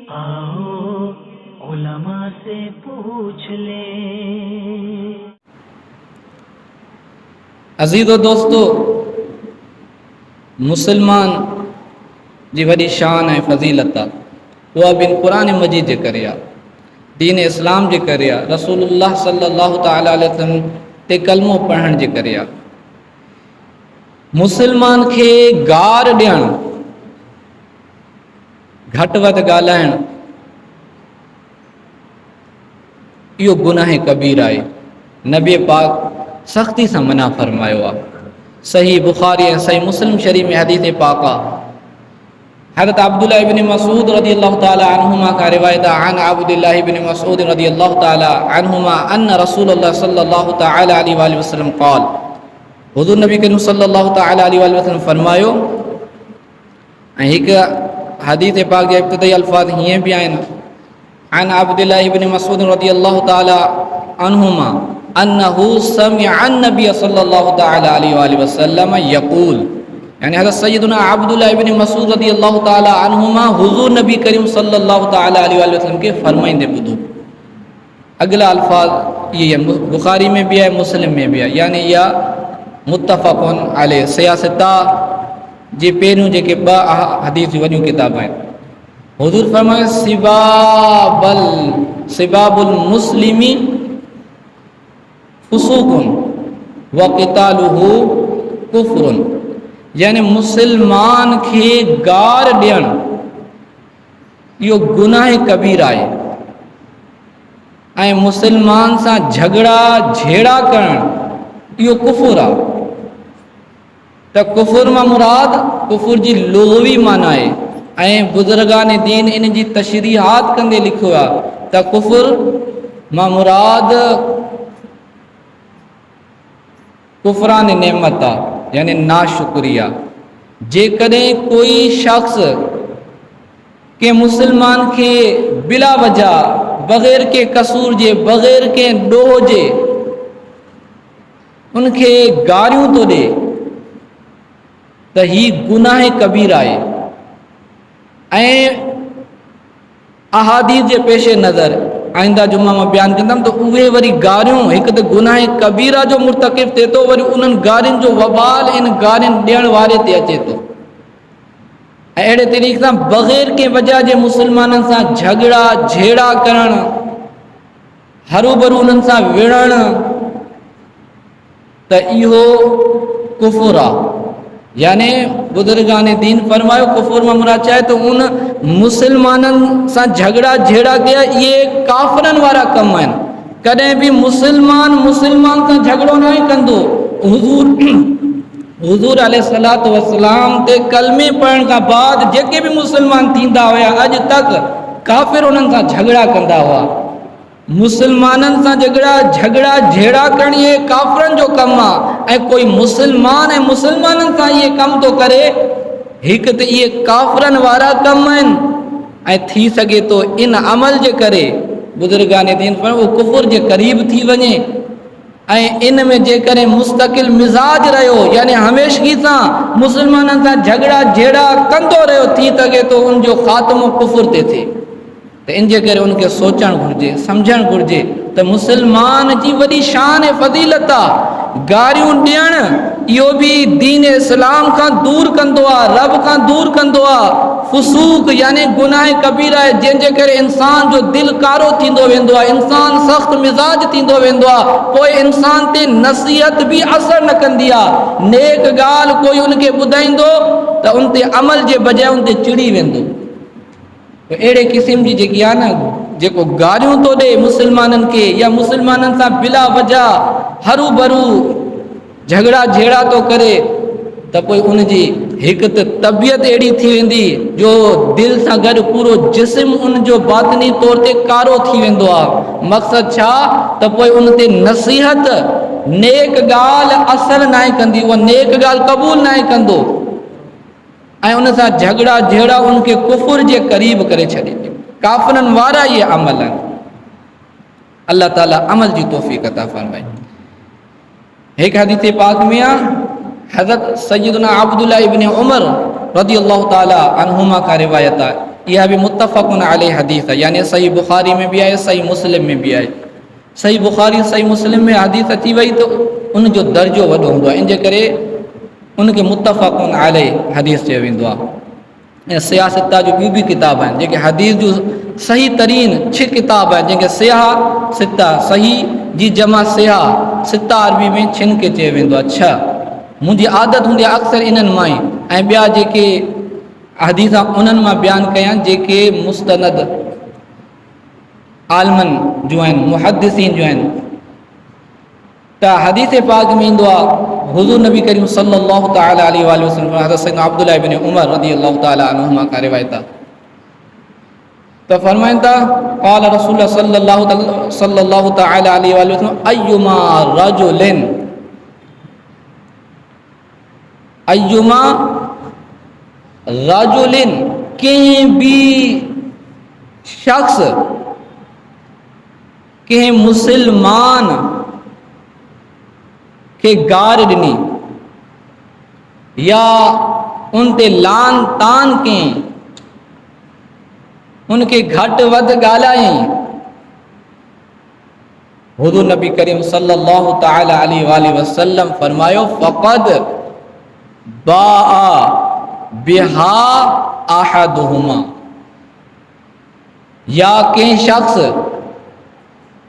आओ उलमा से पूछ ले। अज़ीज़ो दोस्तो, मुसलमान जी वॾी शान ऐं फ़ज़ीलत आहे, उहा बिन क़ुरान मजीद जे करे आहे, दीन इस्लाम जे करे आहे, रसूलुल्लाह सल्लल्लाहु तआला अलैहि वसल्लम ते कलमो पढ़ण जे करे आहे। मुसलमान खे गार ॾियणु, घटि वधि ॻाल्हाइणु, इहो गुनाह कबीर आहे। नबी पाक सख़्ती सां मना फरमायो आहे। सही बुखारी ऐं सही मुस्लिम शरीफ़ में हदीस पाक आहे। हज़रत अब्दुल्लाह इब्न मसूद रज़ियल्लाहु तआला अन्हुमा का रिवायत है, अन अब्दुल्लाह इब्न मसूद रज़ियल्लाहु तआला अन्हुमा अन्न रसूलुल्लाह सल्लल्लाहु तआला अलैहि वसल्लम क़ाल, हुज़ूर नबी करीम सल्लल्लाहु तआला अलैहि वसल्लम फरमायो। ऐं हिकु हदीस पाक जा इब्तिदाई अल्फाज़ हीअं बि आहिनि, अन अब्दुल्लाह इब्न मसूद रज़ियल्लाहु तआला अन्हुमा अन्नहु समिअ अन्नबी सल्लल्लाहु तआला अलैहि वसल्लम यक़ूल, यानी हज़रत सैयदना अब्दुल्लाह इब्न मसूद रज़ियल्लाहु तआला अन्हुमा हुज़ूर नबी करीम सल्लल्लाहु तआला अलैहि वसल्लम के फरमाइंदे ॿुधो। अगला अल्फाज ये बुखारी में भी है, मुस्लिम में भी है, यानी या मुत्तफ़क़ुन अलैह। सियासता जे पहिरियों जेके ॿ हदीस वॾियूं किताब आहिनि, हुज़ूर फरमायो सिबाबुल मुस्लिमी फुसूकुन व क़ितालुहु कुफ्रुन, यानी मुसलमान खे गार ॾियणु इहो गुनाह कबीर आहे ऐं मुसलमान सां झगड़ा झेड़ा करणु इहो कुफुर आहे। त कुफुर मां मुराद कुफुर जी लुग़वी माना आहे ऐं बुज़ुर्गान दीन इन जी तशरीहात कंदे लिखियो आहे त कुफुर मां मुराद कुफरान नेमत आहे, यानी नाशुक्रिया। जेकॾहिं कोई शख्स के मुसलमान के बिला वजह, बग़ैर के कसूर जे, बग़ैर के ॾोह जे उनखे गारियूं थो ॾे त ही गुनाह कबीर आहे। ऐं अहादीस जे पेश नज़र आइंदा जुमा मां बयानु कंदमि त उहे वरी गारियूं, हिकु त गुनाह कबीरा जो मुर्तकिब थिए थो, वरी उन्हनि गारियुनि जो वबाल इन गारियुनि ॾियण वारे ते अचे थो। ऐं अहिड़े तरीक़े सां बग़ैर के वजह जे मुसलमाननि सां झगड़ा झेड़ा करणु, हरूभरू उन्हनि सां विढ़णु, त इहो कुफुर आहे। यानी बुज़ुर्गान दीन फरमायो कुफुर मां मुराद चाहे तो उन मुसलमाननि सां झगड़ा झेड़ा कया, इहे काफ़रनि वारा कम आहिनि। कॾहिं बि मुसलमान सां झगड़ो न कंदो। हुज़ूर अलैहिस्सलातु वस्सलाम ते कलमे पढ़ण खां बाद जेके बि मुसलमान थींदा हुया, अॼु तक काफ़िर उन्हनि सां झगड़ा कंदा हुआ। मुसलमाननि सां झगड़ा झेड़ा करण इहे काफ़रनि जो कमु आहे। ऐं कोई मुसलमान ऐं मुसलमाननि सां इहे कमु थो करे, हिकु त इहे काफ़रनि वारा कम आहिनि ऐं थी सघे थो इन अमल जे करे बुज़ुर्गान दीन पर उहो कुफुर जे क़रीब थी वञे। ऐं इन में जेकॾहिं मुस्तक़िल मिज़ाज रहियो, यानी हमेशगी सां मुसलमाननि सां झगड़ा झेड़ा कंदो रहियो, थी सघे थो उनजो ख़ात्मो कुफुर ते थिए। त इन जे करे उनखे सोचणु घुरिजे, सम्झणु घुरिजे त मुसलमान जी वॾी शान ऐं फ़ज़ीलत आहे। गारियूं ॾियणु इहो बि दीन इस्लाम खां दूर कंदो आहे, रब खां दूर कंदो आहे। फुसूक यानी गुनाह कबीर आहे, जंहिंजे करे इंसान जो दिलि कारो थींदो वेंदो आहे, इंसान सख़्तु मिज़ाज थींदो वेंदो आहे। पोइ इंसान ते नसीहत बि असरु न कंदी आहे। नेक ॻाल्हि कोई उनखे ॿुधाईंदो त उन ते अमल जे बजाए उन ते चिड़ी वेंदो। अहिड़े क़िस्म जी जेकी आहे न, जेको गारियूं थो ॾे मुसलमाननि खे या मुसलमाननि सां बिला वजह हरू भरू झगड़ा झेड़ा थो करे, त पोइ उनजी हिकु त तबियत अहिड़ी थी वेंदी जो दिलि सां गॾु पूरो जिस्म उनजो बातिनी तौर ते कारो थी वेंदो आहे। मक़सदु छा त पोइ उन ते नसीहत, नेक ॻाल्हि असरु न कंदी, उहा नेक ॻाल्हि क़बूल न कंदो ऐं उन सां झगड़ा झेड़ा उनखे कुफुर जे क़रीब करे छॾे। काफ़रनि वारा इहे अमल आहिनि। अल्लाह ताला अमल जी तौफ़ीक़ अता फ़रमाए। हिकु हदीस पाक में आहे, हज़रत सैयदना अब्दुल्लाह इब्न उमर रज़ियल्लाहु ताला अन्हुमा का रिवायत आहे। इहा भी मुत्तफ़क़ुन अलैहि हदीस है, यानी सही बुखारी में भी आहे, सही मुस्लिम में भी आहे। सही बुखारी सही मुस्लिम में हदीस अची वई तो उनजो दर्जो वॾो हूंदो आहे, इन जे करे उनखे मुत्तफ़क़ुन अलैहि हदीस चयो वेंदो आहे। ऐं सियासता जो ॿियूं बि किताब आहिनि जेके हदीस जूं सही तरीन 6 किताब आहिनि, जंहिंखे सिया सिता सही जी जमा सिया सिता अरबी में छिन खे चयो वेंदो आहे। छह मुंहिंजी आदत हूंदी आहे अक्सर इन्हनि मां ई, ऐं ॿिया जेके हदीस उन्हनि मां बयानु कयां जेके मुस्तनद आलमन जो आहिनि, मुहद्दिसीन जो आहिनि। त हदीस पाक में ईंदो आहे हुज़ूर नबी करीम सल्लल्लाहु तआला अलैहि वसल्लम हज़रत सैयदना अब्दुल्लाह इब्न उमर रज़ियल्लाहु तआला अन्हुमा का रिवायत आहे। त फरमाइनि था क़ाल रसूलुल्लाह सल्लल्लाहु तआला अलैहि वसल्लम अय्युमा रजुलिन कंहिं भी शख्स कंहिं मुसलमान के गार ॾिनी या उन ते लान तान कयईं, उनके घटि वधि ॻाल्हायईं, हुज़ूर नबी करीम सल्लल्लाहु तआला अलैहि वसल्लम फरमायो फ़क़द बाअ बिहा अहदुहुमा, या कंहिं शख्स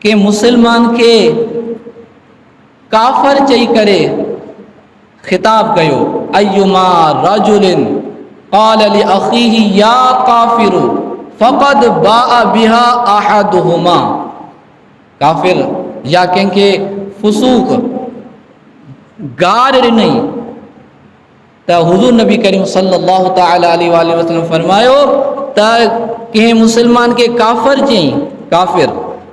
के मुसलमान के काफ़िर चई करे खिताब कयो। अय्युमा रजुलिन क़ाल लि अख़ीही या काफ़िरु फ़क़द बाअ बिहा अहदुहुमा, काफ़िर या कंहिंखे फुसूक गार ॾिनई त हुज़ूर नबी करीम सल्लल्लाहु तआला अलैहि वसल्लम फरमायो त कंहिं मुसलमान के काफ़िर चई काफ़िर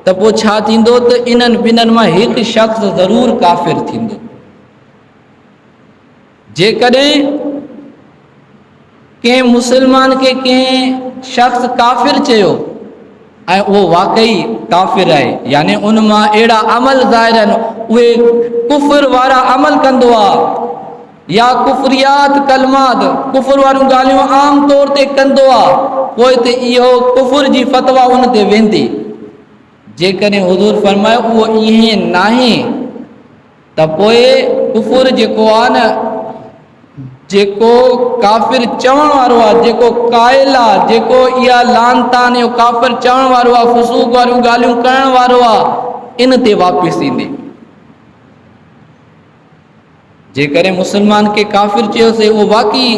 त पोइ छा थींदो त इन्हनि ॿिन्हिनि मां हिकु शख़्स ज़रूरु काफ़िर थींदो। जेकॾहिं कंहिं मुसलमान के कंहिं शख़्स काफ़िर चयो ऐं उहो वाकई काफ़िर आहे, यानी उन मां अहिड़ा अमल ज़ाहिर आहिनि उहे कुफ़र वारा अमल कंदो आहे या कुफ़रियात कलमात कुफ़र वारियूं ॻाल्हियूं आम तौर ते कंदो आहे, पोइ त इहो कुफ़र जी फ़तवा उन ते वेंदी। जेकॾहिं हुज़ूर फरमायो उहो ईअं नाहे त पोइ कुफ़र जेको आहे न, जेको काफ़िर चवण वारो आहे, जेको क़ाइल आहे, जेको इहा लान तान जो काफ़िर चवण वारो आहे, फुसूक वारियूं ॻाल्हियूं करण वारो आहे, इन ते वापसि ईंदे। जेकॾहिं मुसलमान के काफ़िर चयोसीं उहो वाक़ई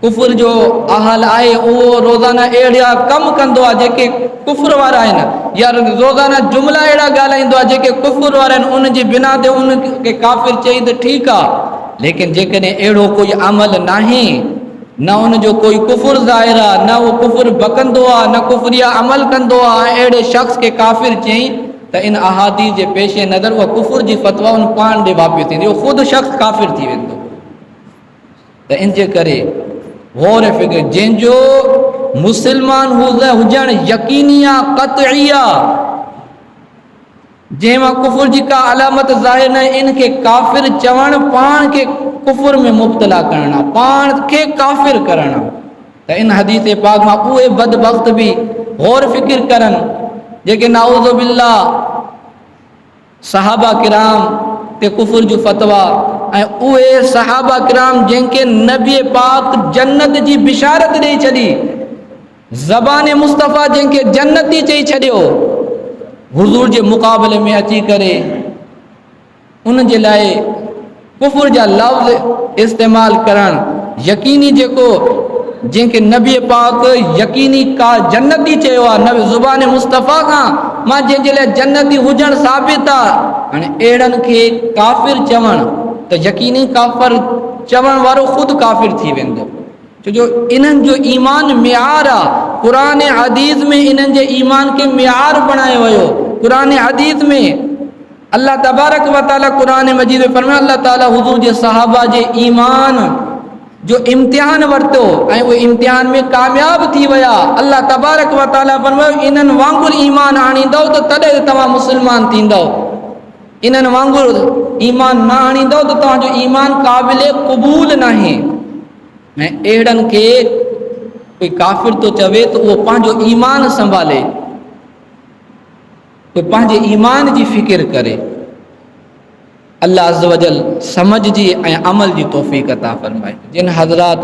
कुफ़र जो अहल आहे, उहो रोज़ाना अहिड़ा कम कंदो आहे जेके कुफ़र वारा आहिनि, या रोज़ाना जुमिला अहिड़ा ॻाल्हाईंदो आहे जेके कुफ़र वारा आहिनि, उन जी बिना ते उनखे काफ़िर चई त ठीकु आहे। लेकिन जेकॾहिं अहिड़ो कोई अमल नाहे, न उनजो कोई कुफ़र ज़ाहिर आहे, न उहो कुफ़र बकंदो आहे, न कुफ़रिया अमल कंदो आहे, अहिड़े शख़्स के काफ़िर चई त इन अहादीस जे पेश नज़र उहा कुफ़र जी फ़तवा उन पाण ॾे वापसि थींदी, उहो ख़ुदि शख़्स काफ़िर थी वेंदो। त इन जे करे गौर फिक्र, जंहिंजो मुसलमान हुजणु यकीनी आहे, क़तई आहे, जंहिंमां कुफ़र जी का अलामत ज़ाहिर न, इनखे काफ़िर चवणु पाण खे कुफ़र में मुब्तला करणु आहे, पाण खे काफ़िर करणु आहे। त इन हदीस पाक मां उहे बदबख़्त बि गौर फ़िक्र करनि जेके नाऊज़ बिल्लाह सहाबा किराम ते कुफ़र जो फ़तवा, ऐं उहे सहाबा किराम जंहिंखे नबी पाक जन्नत जी बिशारत ॾेई छॾी, ज़बान मुस्तफ़ा जंहिंखे जन्नती चई छॾियो, हुज़ूर जे मुक़ाबले में अची करे उन जे लाइ कुफ़र जा लफ़्ज़ इस्तेमालु करणु, यकीनी जेको जंहिंखे नबी पाक यकीनी का जन्नती चयो आहे, नबी ज़ुबान मुस्तफ़ा खां मां जंहिंजे लाइ जन्नती हुजणु साबित आहे, हाणे अहिड़नि खे काफ़िर चवणु त यकीनी काफ़िर चवण वारो ख़ुदि काफ़िर थी वेंदो, छो जो इन्हनि जो ईमान मियार आहे। क़ुरान हदीस में इन्हनि जे ईमान खे मियार बणायो वियो। क़ुरान हदीस में अल्लाह तबारक व तआला क़ुरान मजीद में फरमायो, अल्लाह ताला हुज़ूर जे सहाबा जे ईमान जो इम्तिहान वरितो ऐं उहे इम्तिहान में कामयाब थी विया। अल्लाह तबारक व तआला फरमायो, इन्हनि वांगुरु ईमान आणींदव त तॾहिं तव्हां मुस्लमान थींदव, इन्हनि वांगुरु ईमान न आणींदव त तव्हांजो ईमान क़ाबिल क़बूल नाहे। ऐं अहिड़नि खे कोई काफ़िर तो चवे तो वो पंहिंजो ईमान संभाले, कोई पंहिंजे ईमान जी फ़िक्र करे। अल्लाह अज़्ज़ वजल समझ जी ऐं अमल जी तौफ़ीक़ अता फ़रमाए। जिन हज़रात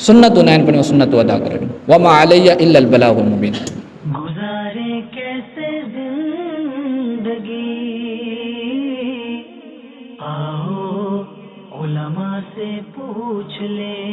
सुन्नतूं न आहिनि पर सुन्नतूं अदा करणियूं। वमा अलैया इल्लल बलागुल मुबीन। गुजारे कैसे जिंदगी, आओ उलमा से पूछ ले।